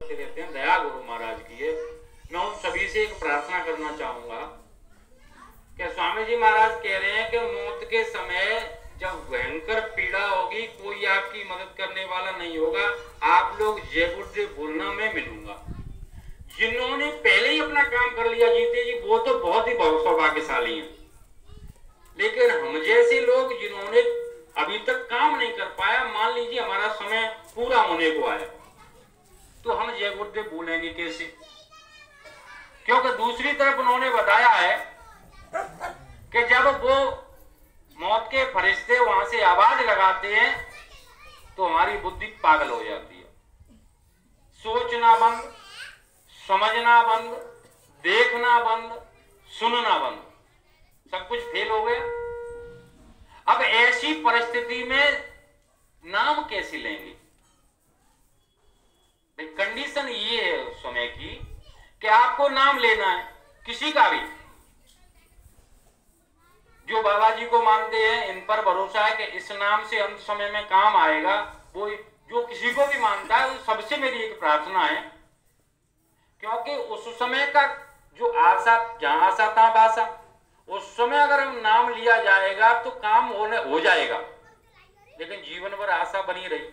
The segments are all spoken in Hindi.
देते हैं, दया गुरु महाराज की है। मैं उन सभी से एक प्रार्थना करना चाहूंगा कि स्वामी जी महाराज कह रहे हैं कि मौत के समय जब भयंकर पीड़ा होगी, कोई आपकी मदद करने वाला नहीं होगा, आप लोग जय गुरुदेव बोलना, मैं मिलूंगा। जिन्होंने पहले ही अपना काम कर लिया जीते जी, वो तो बहुत ही सौभाग्यशाली हैं। लेकिन हम जैसे लोग जिन्होंने अभी तक काम नहीं कर पाया, मान लीजिए हमारा समय पूरा होने को आया, तो हम जय गुरुदेव बोलेंगे कैसे? क्योंकि दूसरी तरफ उन्होंने बताया है कि जब वो मौत के फरिश्ते वहां से आवाज लगाते हैं तो हमारी बुद्धि पागल हो जाती है। सोचना बंद, समझना बंद, देखना बंद, सुनना बंद, सब कुछ फेल हो गया। अब ऐसी परिस्थिति में नाम कैसे लेंगे? कंडीशन ये है उस समय की कि आपको नाम लेना है, किसी का भी। जो बाबा जी को मानते हैं, इन पर भरोसा है कि इस नाम से अंत समय में काम आएगा, वो जो किसी को भी मानता है, उन सबसे मेरी एक प्रार्थना है। क्योंकि उस समय का जो आशा, जहां आशा तहां बासा, उस समय अगर हम नाम लिया जाएगा तो काम हो जाएगा। लेकिन जीवन भर आशा बनी रही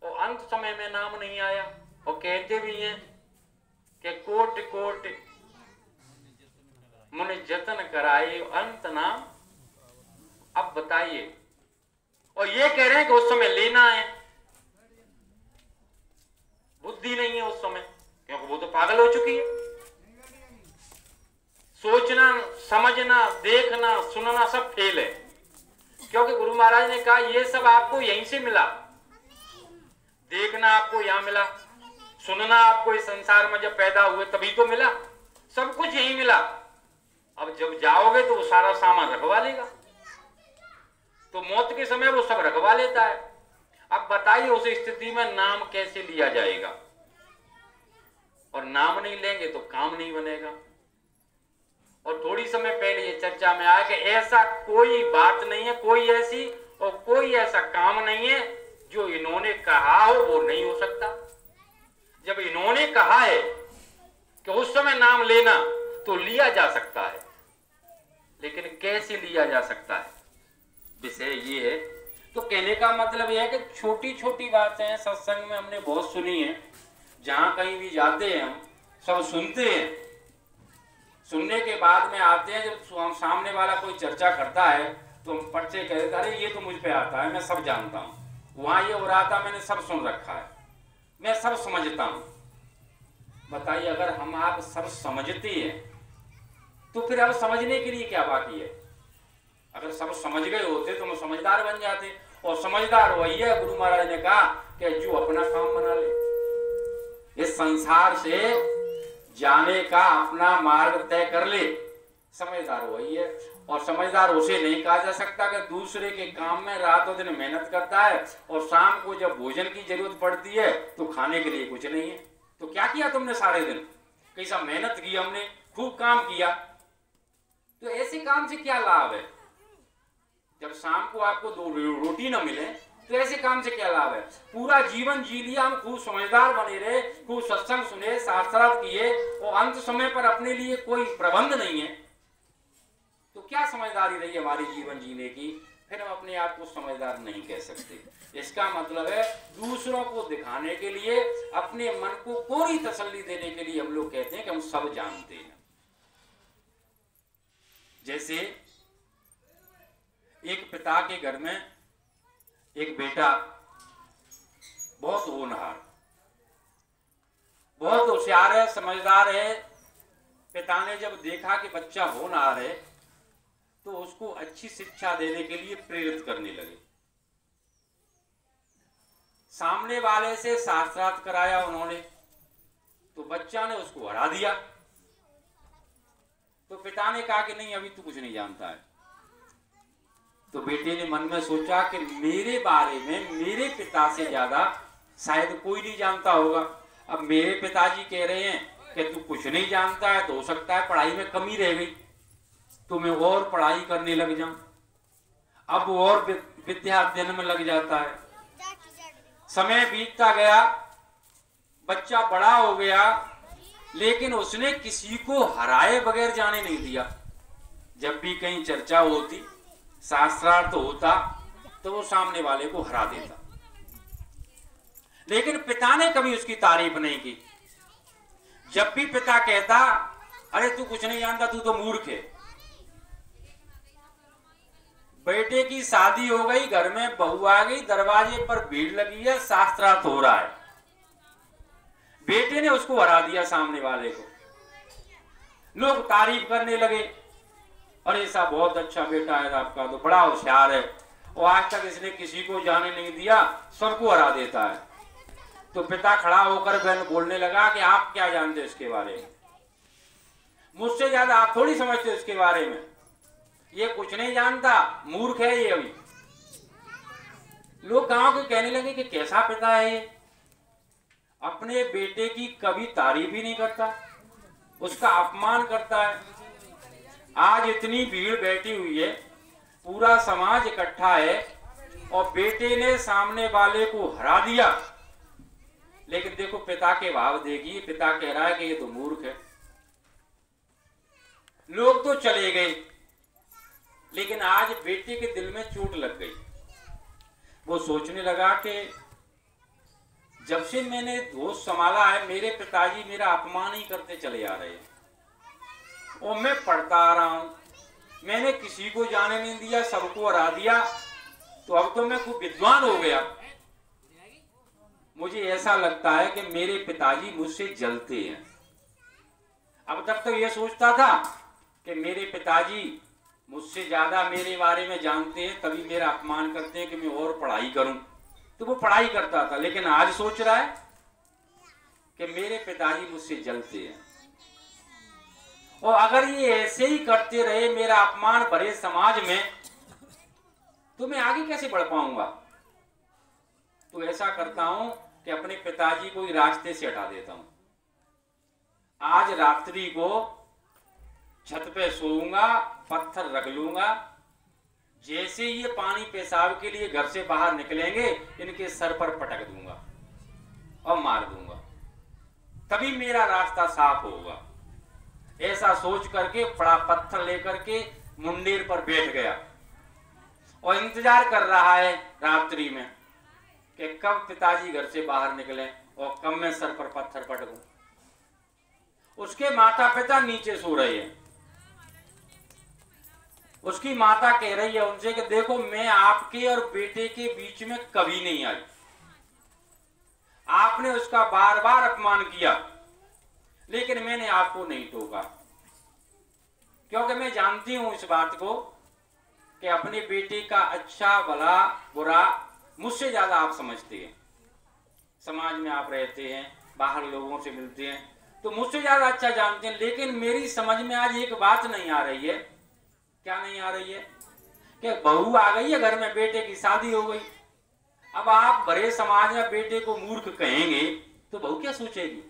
और अंत समय में नाम नहीं आया। और कहते भी हैं कि कोट कोट मुनि जतन कराए, अंत नाम अब बताइए। और ये कह रहे हैं कि उस समय लेना है, बुद्धि नहीं है उस समय, क्योंकि वो तो पागल हो चुकी है। सोचना, समझना, देखना, सुनना सब फेल है। क्योंकि गुरु महाराज ने कहा ये सब आपको यहीं से मिला। देखना आपको यहां मिला, सुनना आपको इस संसार में जब पैदा हुए तभी तो मिला, सब कुछ यहीं मिला। अब जब जाओगे तो वो सारा सामान रखवा लेगा। तो मौत के समय वो सब रखवा लेता है। अब बताइए उस स्थिति में नाम कैसे लिया जाएगा? और नाम नहीं लेंगे तो काम नहीं बनेगा। और थोड़ी समय पहले ये चर्चा में आया कि ऐसा कोई बात नहीं है, कोई ऐसी और कोई ऐसा काम नहीं है जो इन्होंने कहा हो वो नहीं हो सकता। जब इन्होंने कहा है कि उस समय नाम लेना, तो लिया जा सकता है। लेकिन कैसे लिया जा सकता है, विषय ये है। तो कहने का मतलब यह है कि छोटी छोटी बातें सत्संग में हमने बहुत सुनी है। जहां कहीं भी जाते हैं हम सब सुनते हैं, सुनने के बाद में आते हैं, जब सामने वाला कोई चर्चा करता है तो हम पर्चे कहते, अरे ये तो मुझ पे आता है, मैं सब जानता हूं, वहां ये हो रहा था, मैंने सब सुन रखा है, मैं सब समझता हूं। बताइए, अगर हम आप सब समझते हैं तो फिर अब समझने के लिए क्या बाकी है? अगर सब समझ गए होते तो हम समझदार बन जाते। और समझदार वही है, गुरु महाराज ने कहा कि जो अपना काम बना ले, इस संसार से जाने का अपना मार्ग तय कर ले, समझदार वही है। और समझदार उसे नहीं कहा जा सकता कि दूसरे के काम में रातों दिन मेहनत करता है और शाम को जब भोजन की जरूरत पड़ती है तो खाने के लिए कुछ नहीं है। तो क्या किया तुमने सारे दिन? कैसा मेहनत की हमने, खूब काम किया, तो ऐसे काम से क्या लाभ है? जब शाम को आपको दो रोटी न मिले तो ऐसे काम से क्या लाभ है? पूरा जीवन जी लिया, हम खूब समझदार बने रहे, खूब सत्संग सुने, शास्त्रार्थ किए, और अंत समय पर अपने लिए कोई प्रबंध नहीं है, तो क्या समझदारी रही हमारी जीवन जीने की? फिर हम अपने आप को समझदार नहीं कह सकते। इसका मतलब है दूसरों को दिखाने के लिए, अपने मन को पूरी तसल्ली देने के लिए हम लोग कहते हैं कि हम सब जानते हैं। जैसे एक पिता के घर में एक बेटा बहुत होनहार, बहुत होशियार है, समझदार है। पिता ने जब देखा कि बच्चा होनहार है तो उसको अच्छी शिक्षा देने के लिए प्रेरित करने लगे। सामने वाले से शास्त्रार्थ कराया उन्होंने, तो बच्चा ने उसको हरा दिया। तो पिता ने कहा कि नहीं, अभी तू कुछ नहीं जानता है। तो बेटे ने मन में सोचा कि मेरे बारे में मेरे पिता से ज्यादा शायद कोई नहीं जानता होगा। अब मेरे पिताजी कह रहे हैं कि तू कुछ नहीं जानता है, तो हो सकता है पढ़ाई में कमी रह गई, तो मैं और पढ़ाई करने लग जाऊं। अब वो और विद्या अध्ययन में लग जाता है। समय बीतता गया, बच्चा बड़ा हो गया, लेकिन उसने किसी को हराए बगैर जाने नहीं दिया। जब भी कहीं चर्चा होती, शास्त्रार्थ होता, तो वो सामने वाले को हरा देता। लेकिन पिता ने कभी उसकी तारीफ नहीं की। जब भी पिता कहता, अरे तू कुछ नहीं जानता, तू तो मूर्ख है। बेटे की शादी हो गई, घर में बहू आ गई, दरवाजे पर भीड़ लगी है, शास्त्रार्थ हो रहा है, बेटे ने उसको हरा दिया सामने वाले को। लोग तारीफ करने लगे, अरे ऐसा बहुत अच्छा बेटा है आपका, तो बड़ा होशियार है, और आज तक इसने किसी को जाने नहीं दिया, सबको हरा देता है। तो पिता खड़ा होकर बहन बोलने लगा कि आप क्या जानते इसके बारे में, मुझसे ज्यादा आप थोड़ी समझते इसके बारे में, ये कुछ नहीं जानता, मूर्ख है ये। अभी लोग गांव के कहने लगे कि कैसा पिता है ये, अपने बेटे की कभी तारीफ ही नहीं करता, उसका अपमान करता है। आज इतनी भीड़ बैठी हुई है, पूरा समाज इकट्ठा है, और बेटे ने सामने वाले को हरा दिया। लेकिन देखो पिता के भाव देखिए, पिता कह रहा है कि ये तो मूर्ख है। लोग तो चले गए, लेकिन आज बेटे के दिल में चोट लग गई। वो सोचने लगा कि जब से मैंने होश संभाला है, मेरे पिताजी मेरा अपमान ही करते चले आ रहे हैं, और मैं पढ़ता आ रहा हूं, मैंने किसी को जाने नहीं दिया, सबको हरा दिया, तो अब तो मैं खूब विद्वान हो गया। मुझे ऐसा लगता है कि मेरे पिताजी मुझसे जलते हैं। अब तक तो यह सोचता था कि मेरे पिताजी मुझसे ज्यादा मेरे बारे में जानते हैं, तभी मेरा अपमान करते हैं कि मैं और पढ़ाई करूं, तो वो पढ़ाई करता था। लेकिन आज सोच रहा है कि मेरे पिताजी मुझसे जलते हैं, और अगर ये ऐसे ही करते रहे मेरा अपमान भरे समाज में, तो मैं आगे कैसे बढ़ पाऊंगा। तो ऐसा करता हूं कि अपने पिताजी को ही रास्ते से हटा देता हूं। आज रात्रि को छत पे सोऊंगा, पत्थर रख लूंगा, जैसे ये पानी पेशाब के लिए घर से बाहर निकलेंगे, इनके सर पर पटक दूंगा और मार दूंगा, तभी मेरा रास्ता साफ होगा। ऐसा सोच करके बड़ा पत्थर लेकर के मुंडेर पर बैठ गया, और इंतजार कर रहा है रात्रि में कि कब पिताजी घर से बाहर निकले और कब मैं सर पर पत्थर पटकूं। उसके माता पिता नीचे सो रहे हैं। उसकी माता कह रही है उनसे कि देखो, मैं आपके और बेटे के बीच में कभी नहीं आई, आपने उसका बार बार अपमान किया, लेकिन मैंने आपको नहीं टोका, क्योंकि मैं जानती हूं इस बात को कि अपने बेटे का अच्छा भला बुरा मुझसे ज्यादा आप समझते हैं। समाज में आप रहते हैं, बाहर लोगों से मिलते हैं, तो मुझसे ज्यादा अच्छा जानते हैं। लेकिन मेरी समझ में आज एक बात नहीं आ रही है। क्या नहीं आ रही है? कि बहू आ गई है घर में, बेटे की शादी हो गई। अब आप बड़े समाज में बेटे को मूर्ख कहेंगे तो बहू क्या सोचेगी?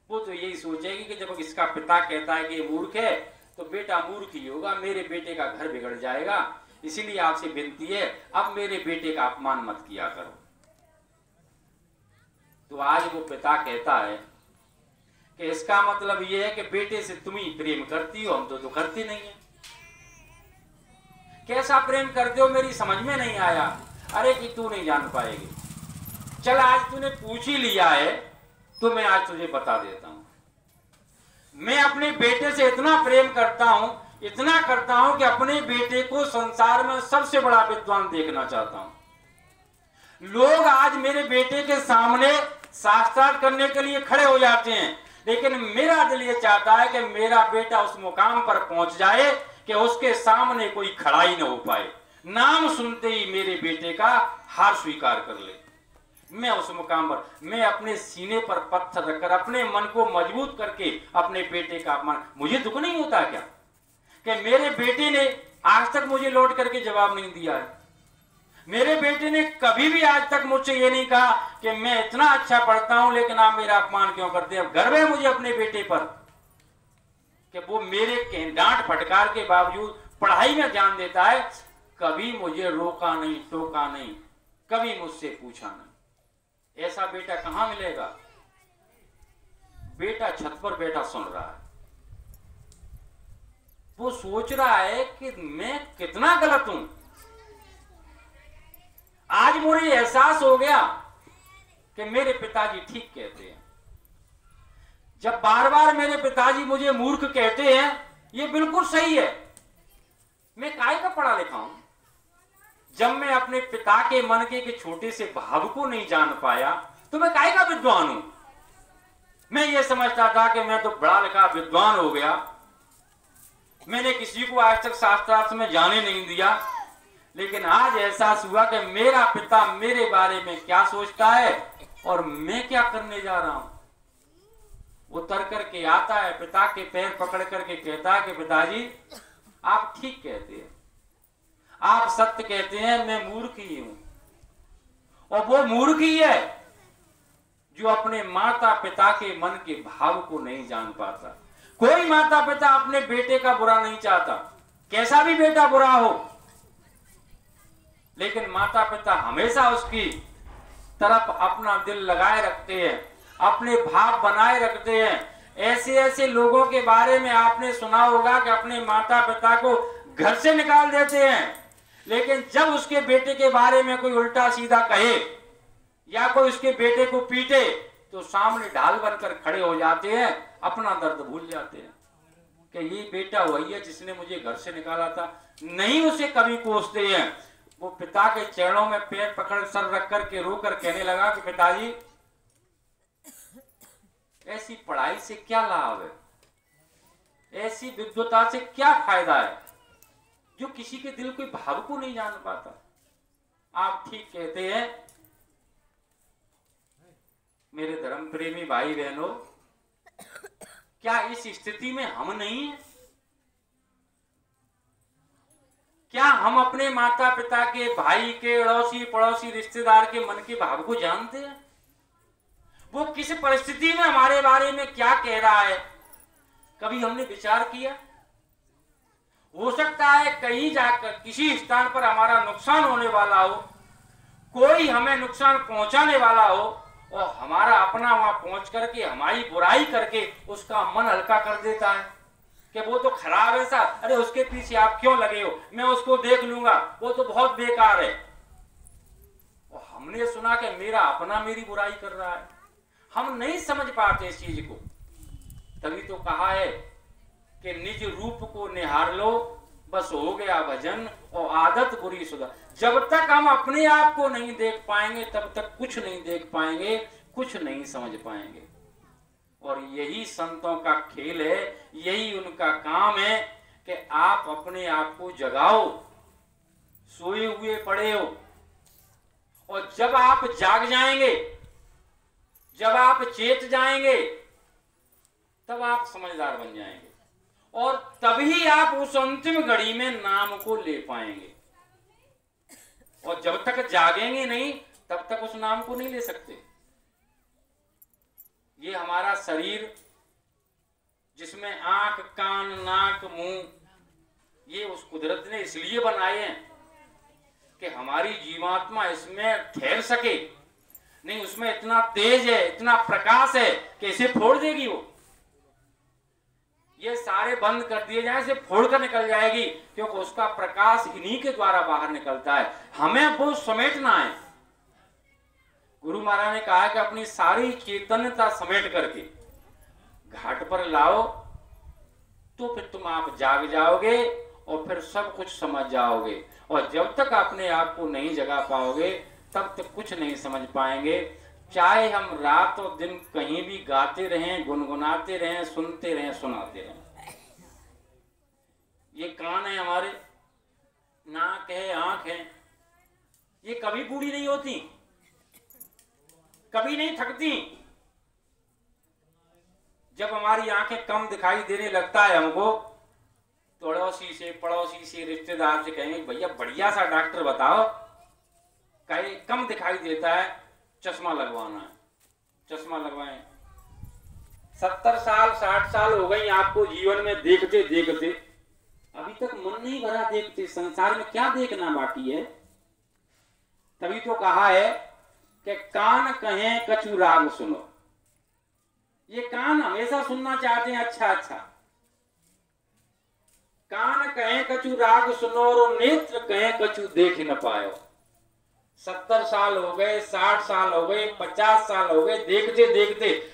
वो तो यही सोचेगी कि जब इसका पिता कहता है कि ये मूर्ख है, तो बेटा मूर्ख ही होगा, मेरे बेटे का घर बिगड़ जाएगा। इसीलिए आपसे विनती है, अब मेरे बेटे का अपमान मत किया करो। तो आज वो पिता कहता है कि इसका मतलब ये है कि बेटे से तुम ही प्रेम करती हो, हम तो करती नहीं है। कैसा प्रेम करते हो मेरी समझ में नहीं आया। अरे कि तू नहीं जान पाएगी, चल आज तूने पूछ ही लिया है तो मैं आज तुझे बता देता हूं। मैं अपने बेटे से इतना प्रेम करता हूं, इतना करता हूं कि अपने बेटे को संसार में सबसे बड़ा विद्वान देखना चाहता हूं। लोग आज मेरे बेटे के सामने साक्षात करने के लिए खड़े हो जाते हैं, लेकिन मेरा दिल ये चाहता है कि मेरा बेटा उस मुकाम पर पहुंच जाए कि उसके सामने कोई खड़ा ही न हो पाए। नाम सुनते ही मेरे बेटे का हार स्वीकार कर ले। मैं उस मुकाम पर, मैं अपने सीने पर पत्थर रखकर अपने मन को मजबूत करके अपने बेटे का अपमान, मुझे दुख नहीं होता क्या कि मेरे बेटे ने आज तक मुझे लौट करके जवाब नहीं दिया है। मेरे बेटे ने कभी भी आज तक मुझसे ये नहीं कहा कि मैं इतना अच्छा पढ़ता हूं लेकिन आप मेरा अपमान क्यों करते हैं। गर्व है मुझे अपने बेटे पर कि वो मेरे डांट फटकार के बावजूद पढ़ाई में ध्यान देता है। कभी मुझे रोका नहीं, टोका नहीं, कभी मुझसे पूछा नहीं। ऐसा बेटा कहां मिलेगा? पर बैठा सुन रहा है। वो सोच रहा है कि मैं कितना गलत हूं। आज मुझे एहसास हो गया कि मेरे पिताजी ठीक कहते हैं। जब बार बार मेरे पिताजी मुझे मूर्ख कहते हैं, ये बिल्कुल सही है। मैं काहे का पढ़ा लिखा हूं? जब मैं अपने पिता के मन के छोटे से भाव को नहीं जान पाया तो मैं काहे का विद्वान हूं? मैं ये समझता था कि मैं तो बड़ा लिखा विद्वान हो गया। मैंने किसी को आज तक शास्त्रार्थ में जाने नहीं दिया, लेकिन आज एहसास हुआ कि मेरा पिता मेरे बारे में क्या सोचता है और मैं क्या करने जा रहा हूं। वो उतर करके आता है, पिता के पैर पकड़ करके कहता है कि पिताजी आप ठीक कहते हैं, आप सत्य कहते हैं, मैं मूर्ख ही हूं। और वो मूर्ख ही है जो अपने माता पिता के मन के भाव को नहीं जान पाता। कोई माता पिता अपने बेटे का बुरा नहीं चाहता, कैसा भी बेटा बुरा हो, लेकिन माता पिता हमेशा उसकी तरफ अपना दिल लगाए रखते हैं, अपने भाव बनाए रखते हैं। ऐसे ऐसे लोगों के बारे में आपने सुना होगा कि अपने माता पिता को घर से निकाल देते हैं, लेकिन जब उसके बेटे के बारे में कोई उल्टा सीधा कहे या कोई उसके बेटे को पीटे तो सामने ढाल बनकर खड़े हो जाते हैं, अपना दर्द भूल जाते हैं कि ये बेटा वही है जिसने मुझे घर से निकाला था। नहीं उसे कभी कोसते हैं। वो पिता के चरणों में पैर पकड़ सर रख करके रोकर कहने लगा कि पिताजी ऐसी पढ़ाई से क्या लाभ है, ऐसी विद्वता से क्या फायदा है जो किसी के दिल के भाव को नहीं जान पाता। आप ठीक कहते हैं मेरे धर्म प्रेमी भाई बहनों, क्या इस स्थिति में हम नहीं हैं? क्या हम अपने माता पिता के, भाई के, अड़ोसी पड़ोसी रिश्तेदार के मन के भाव को जानते हैं? वो किस परिस्थिति में हमारे बारे में क्या कह रहा है, कभी हमने विचार किया? हो सकता है कहीं जाकर किसी स्थान पर हमारा नुकसान होने वाला हो, कोई हमें नुकसान पहुंचाने वाला हो और हमारा अपना वहां पहुंच करके हमारी बुराई करके उसका मन हल्का कर देता है कि वो तो खराब है सा, अरे उसके पीछे आप क्यों लगे हो, मैं उसको देख लूंगा, वो तो बहुत बेकार है। और हमने सुना कि मेरा अपना मेरी बुराई कर रहा है। हम नहीं समझ पाते इस चीज को। तभी तो कहा है कि निज रूप को निहार लो, बस हो गया भजन और आदत बुरी सुधर। जब तक हम अपने आप को नहीं देख पाएंगे तब तक कुछ नहीं देख पाएंगे, कुछ नहीं समझ पाएंगे। और यही संतों का खेल है, यही उनका काम है कि आप अपने आप को जगाओ। सोए हुए पड़े हो और जब आप जाग जाएंगे, जब आप चेत जाएंगे तब आप समझदार बन जाएंगे और तभी आप उस अंतिम घड़ी में नाम को ले पाएंगे। और जब तक जागेंगे नहीं तब तक उस नाम को नहीं ले सकते। ये हमारा शरीर जिसमें आंख, कान, नाक, मुंह, ये उस कुदरत ने इसलिए बनाए हैं कि हमारी जीवात्मा इसमें ठहर सके। नहीं, उसमें इतना तेज है, इतना प्रकाश है कि इसे फोड़ देगी वो। ये सारे बंद कर दिए जाए, इसे फोड़ कर निकल जाएगी, क्योंकि उसका प्रकाश इन्हीं के द्वारा बाहर निकलता है। हमें वो समेटना है। गुरु महाराज ने कहा कि अपनी सारी चेतनता समेट करके घाट पर लाओ, तो फिर तुम आप जाग जाओगे और फिर सब कुछ समझ जाओगे। और जब तक अपने आप को नहीं जगा पाओगे तब तक कुछ नहीं समझ पाएंगे। चाहे हम रात और दिन कहीं भी गाते रहें, गुनगुनाते रहें, सुनते रहें, सुनाते रहें। ये कान है हमारे, नाक है, आंख है, ये कभी बूढ़ी नहीं होती, कभी नहीं थकती। जब हमारी आंखें कम दिखाई देने लगता है हमको, तो अड़ोसी से, पड़ोसी से, रिश्तेदार से कहेंगे भैया बढ़िया सा डॉक्टर बताओ, कहीं कम दिखाई देता है, चश्मा लगवाना है, चश्मा लगवाएं। 70 साल 60 साल हो गई आपको जीवन में देखते देखते, अभी तक मन नहीं भरा देखते। संसार में क्या देखना बाकी है? तभी तो कहा है कि कान कहें कछु राग सुनो, ये कान हमेशा सुनना चाहते हैं अच्छा अच्छा। कान कहें कछु राग सुनो और नेत्र कहें कछु देख न पायो। 70 साल हो गए, 60 साल हो गए, 50 साल हो गए, देखते देखते